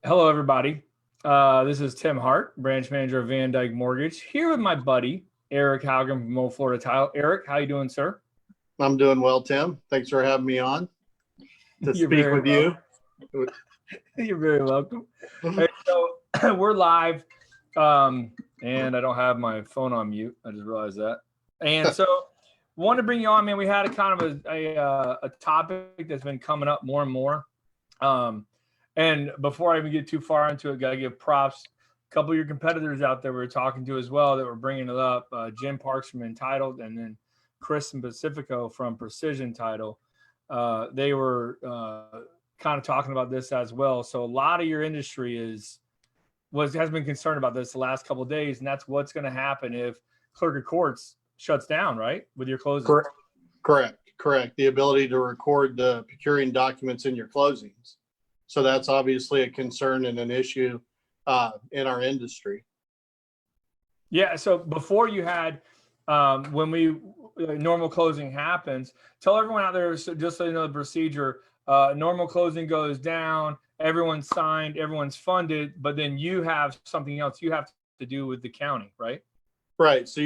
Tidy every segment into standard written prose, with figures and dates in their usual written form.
Hello, everybody. This is Tim Hart, branch manager of VanDyk Mortgage, here with my buddy, Erik Halgrim from Old Florida Title. Erik, how you doing, sir? I'm doing well, Tim. Thanks for having me on to speak with you. You're very welcome. Hey, so we're live, and I don't have my phone on mute. I just realized that. And so wanted to bring you on, man. We had a kind of a topic that's been coming up more and more. And before I even get too far into it, got to give props. A couple of your competitors out there we were talking to as well that were bringing it up. Jim Parks from Entitled, and then Chris and Pacifico from Precision Title. They were kind of talking about this as well. So a lot of your industry has been concerned about this the last couple of days, and that's what's going to happen if Clerk of Courts shuts down, right, with your closings. Correct. The ability to record the procuring documents in your closings. So that's obviously a concern and an issue in our industry. Yeah. So before you had, when normal closing happens, tell everyone out there, so just so you know the procedure, normal closing goes down, everyone's signed, everyone's funded, but then you have something else you have to do with the county, right? Right. So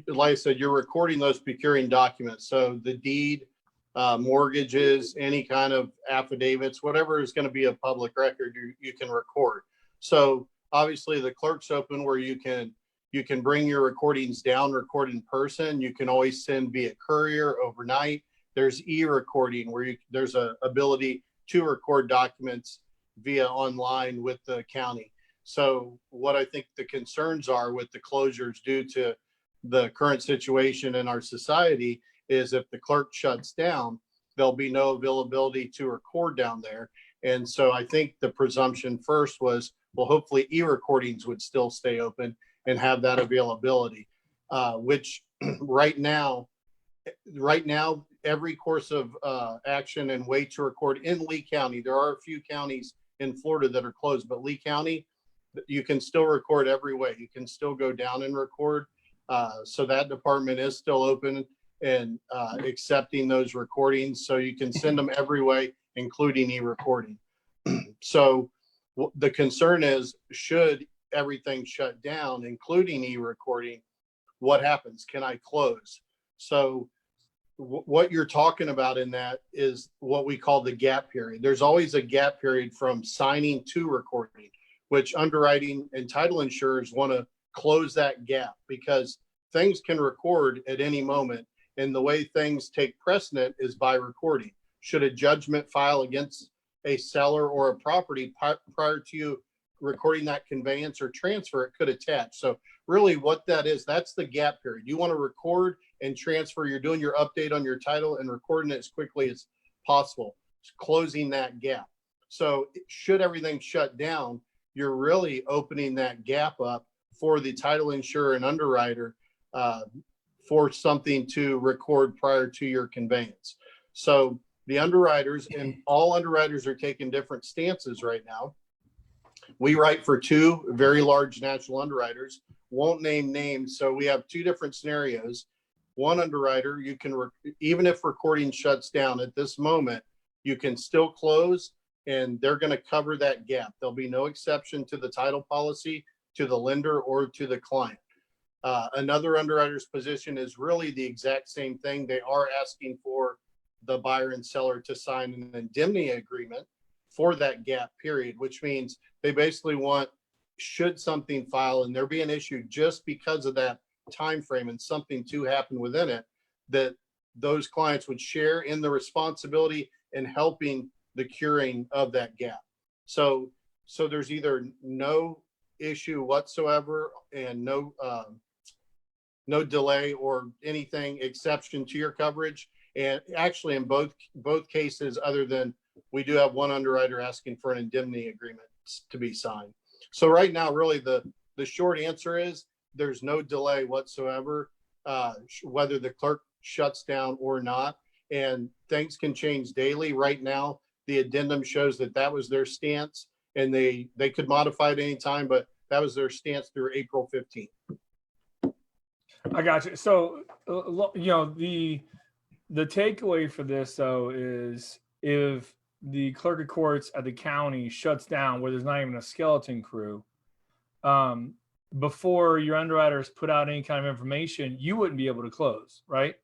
like I said, you're recording those procuring documents. So the deed, mortgages, any kind of affidavits, whatever is going to be a public record, you can record. So obviously the clerk's open where you can bring your recordings down, record in person. You can always send via courier overnight. There's e-recording where there's a ability to record documents via online with the county. So what I think the concerns are with the closures due to the current situation in our society is if the clerk shuts down, there'll be no availability to record down there. And so I think the presumption first was, well, hopefully e-recordings would still stay open and have that availability, which right now, every course of action and way to record in Lee County, there are a few counties in Florida that are closed, but Lee County, you can still record every way. You can still go down and record. So that department is still open and accepting those recordings. So you can send them every way, including e-recording. So the concern is, should everything shut down, including e-recording, what happens? Can I close? So what you're talking about in that is what we call the gap period. There's always a gap period from signing to recording, which underwriting and title insurers want to close that gap because things can record at any moment. And the way things take precedent is by recording. Should a judgment file against a seller or a property prior to you recording that conveyance or transfer, it could attach. So really what that is, that's the gap period. You want to record and transfer. You're doing your update on your title and recording it as quickly as possible. It's closing that gap. So should everything shut down, you're really opening that gap up for the title insurer and underwriter for something to record prior to your conveyance. So the underwriters, and all underwriters are taking different stances right now. We write for two very large national underwriters, won't name names. So we have two different scenarios. One underwriter, you can, even if recording shuts down at this moment, you can still close and they're going to cover that gap. There'll be no exception to the title policy, to the lender, or to the client. Another underwriter's position is really the exact same thing. They are asking for the buyer and seller to sign an indemnity agreement for that gap period, which means they basically want, should something file and there be an issue just because of that time frame and something to happen within it, that those clients would share in the responsibility in helping the curing of that gap. So there's either no issue whatsoever and no delay or anything exception to your coverage. And actually in both cases, other than we do have one underwriter asking for an indemnity agreement to be signed. So right now, really the short answer is there's no delay whatsoever, whether the clerk shuts down or not. And things can change daily. Right now, the addendum shows that was their stance, and they could modify it anytime, but that was their stance through April 15th. I got you. So, the takeaway for this, though, is if the clerk of courts at the county shuts down, where there's not even a skeleton crew, before your underwriters put out any kind of information, you wouldn't be able to close, right?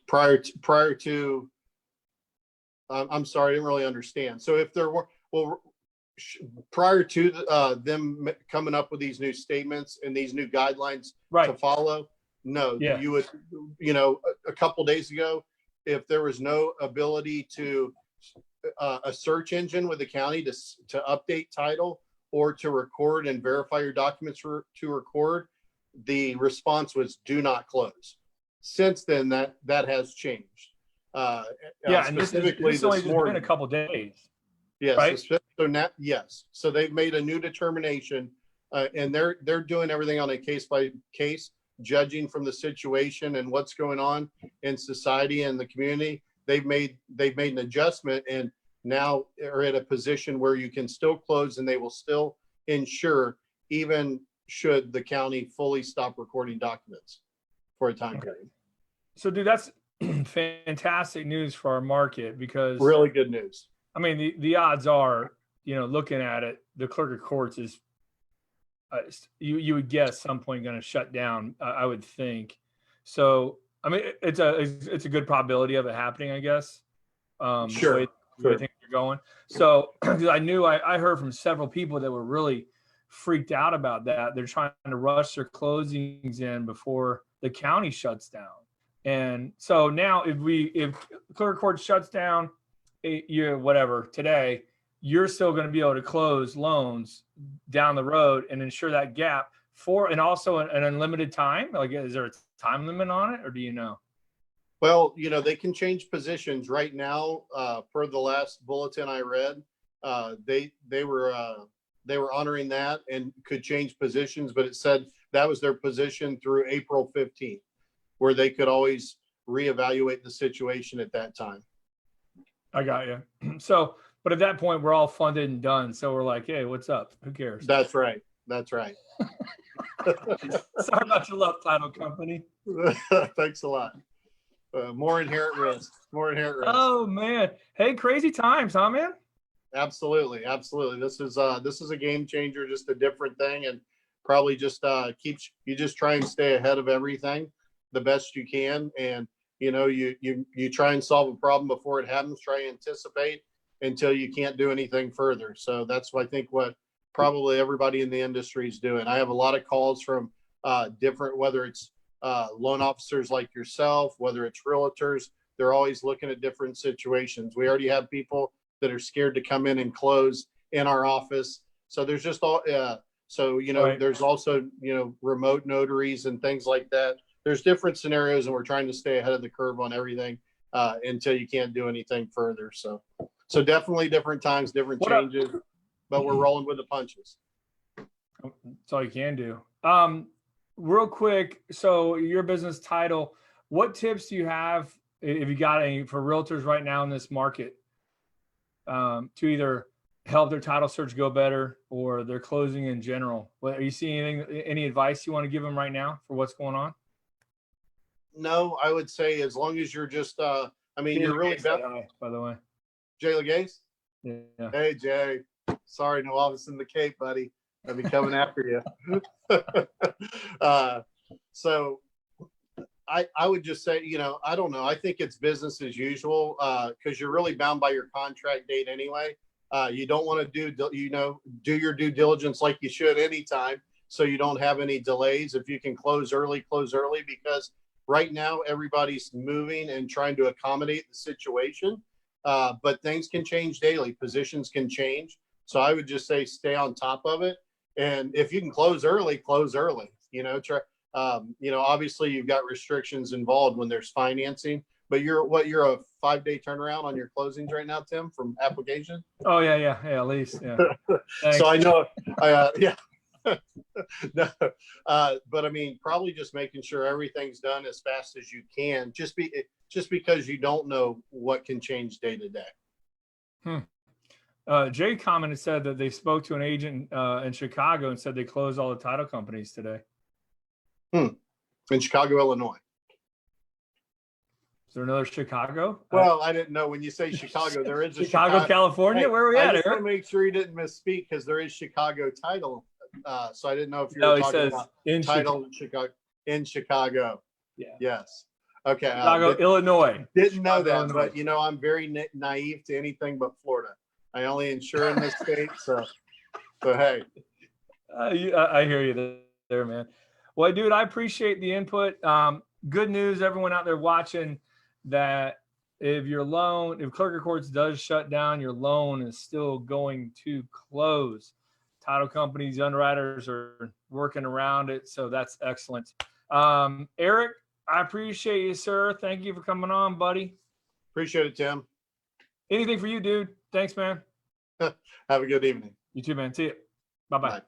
Prior to, I'm sorry, I didn't really understand. So if there were, prior to them coming up with these new statements and these new guidelines to follow, no, you would, a couple days ago, if there was no ability to a search engine with the county to update title or to record and verify your documents to record, the response was do not close. Since then, that has changed. And specifically this only been a couple days. Yes. Right? So now, yes. So they've made a new determination, and they're doing everything on a case by case, judging from the situation and what's going on in society and the community. They've made an adjustment and now are at a position where you can still close and they will still insure, even should the county fully stop recording documents for a time period. So, dude, that's fantastic news for our market, because really good news. I mean, the odds are, looking at it, the clerk of courts is, you would guess some point going to shut down. I would think. So, I mean, it's a good probability of it happening, I guess. Sure. The way things are going. So, because I heard from several people that were really freaked out about that. They're trying to rush their closings in before the county shuts down. And so now, if clerk of court shuts down, today, you're still going to be able to close loans down the road and ensure that gap and also an unlimited time. Like, is there a time limit on it, or do you know? Well, they can change positions right now. Per the last bulletin I read, they were honoring that and could change positions, but it said that was their position through April 15th, where they could always reevaluate the situation at that time. I got you. So, but at that point, we're all funded and done. So we're like, hey, what's up? Who cares? That's right. Sorry about your love, title company. Thanks a lot. More inherent risk. Oh man. Hey, crazy times, huh, man? Absolutely. This is a game changer, just a different thing, and probably just keeps you just try and stay ahead of everything the best you can. And you try and solve a problem before it happens, try and anticipate until you can't do anything further. So that's what I think what probably everybody in the industry is doing. I have a lot of calls from different, whether it's loan officers like yourself, whether it's realtors, they're always looking at different situations. We already have people that are scared to come in and close in our office. So there's just all, right. There's also, remote notaries and things like that. There's different scenarios, and we're trying to stay ahead of the curve on everything until you can't do anything further. So definitely different times, different changes, but we're rolling with the punches. That's all you can do. Real quick, so your business title, what tips do you have, if you got any, for realtors right now in this market, to either help their title search go better or their closing in general? What, are you seeing any advice you want to give them right now for what's going on? No, I would say as long as you're just, you're really by the way. Jay Legace? Yeah. Hey, Jay. Sorry, no office in the Cape, buddy. I'll be coming after you. So I would just say, I don't know. I think it's business as usual because you're really bound by your contract date anyway. You don't want to do your due diligence like you should anytime, so you don't have any delays. If you can close early, because right now everybody's moving and trying to accommodate the situation. But things can change daily. Positions can change. So I would just say stay on top of it. And if you can close early, close early. Obviously you've got restrictions involved when there's financing, but you're a 5-day turnaround on your closings right now, Tim, from application? Oh yeah, at least. Yeah. So I know, yeah. No, but I mean, probably just making sure everything's done as fast as you can, just because you don't know what can change day to day. Jay commented, said that they spoke to an agent in Chicago and said they closed all the title companies today. In Chicago, Illinois. Is there another Chicago? Well, I didn't know when you say Chicago, there is a Chicago, California. Hey, Where are we I at, just want Eric? to make sure you didn't misspeak because there is Chicago title. So I didn't know if you No, were he talking says about in title in Chicago. Yeah. Yes. Okay. Chicago, Illinois. Didn't know Chicago, that, Illinois. but I'm very naive to anything but Florida. I only insure in this state, so hey. I hear you there, man. Well, dude, I appreciate the input. Good news, everyone out there watching, that if Clerk of Courts does shut down, your loan is still going to close. Title companies, underwriters are working around it, so that's excellent. Erik, I appreciate you, sir. Thank you for coming on, buddy. Appreciate it, Tim. Anything for you, dude. Thanks, man. Have a good evening. You too, man. See you. Bye-bye. Bye.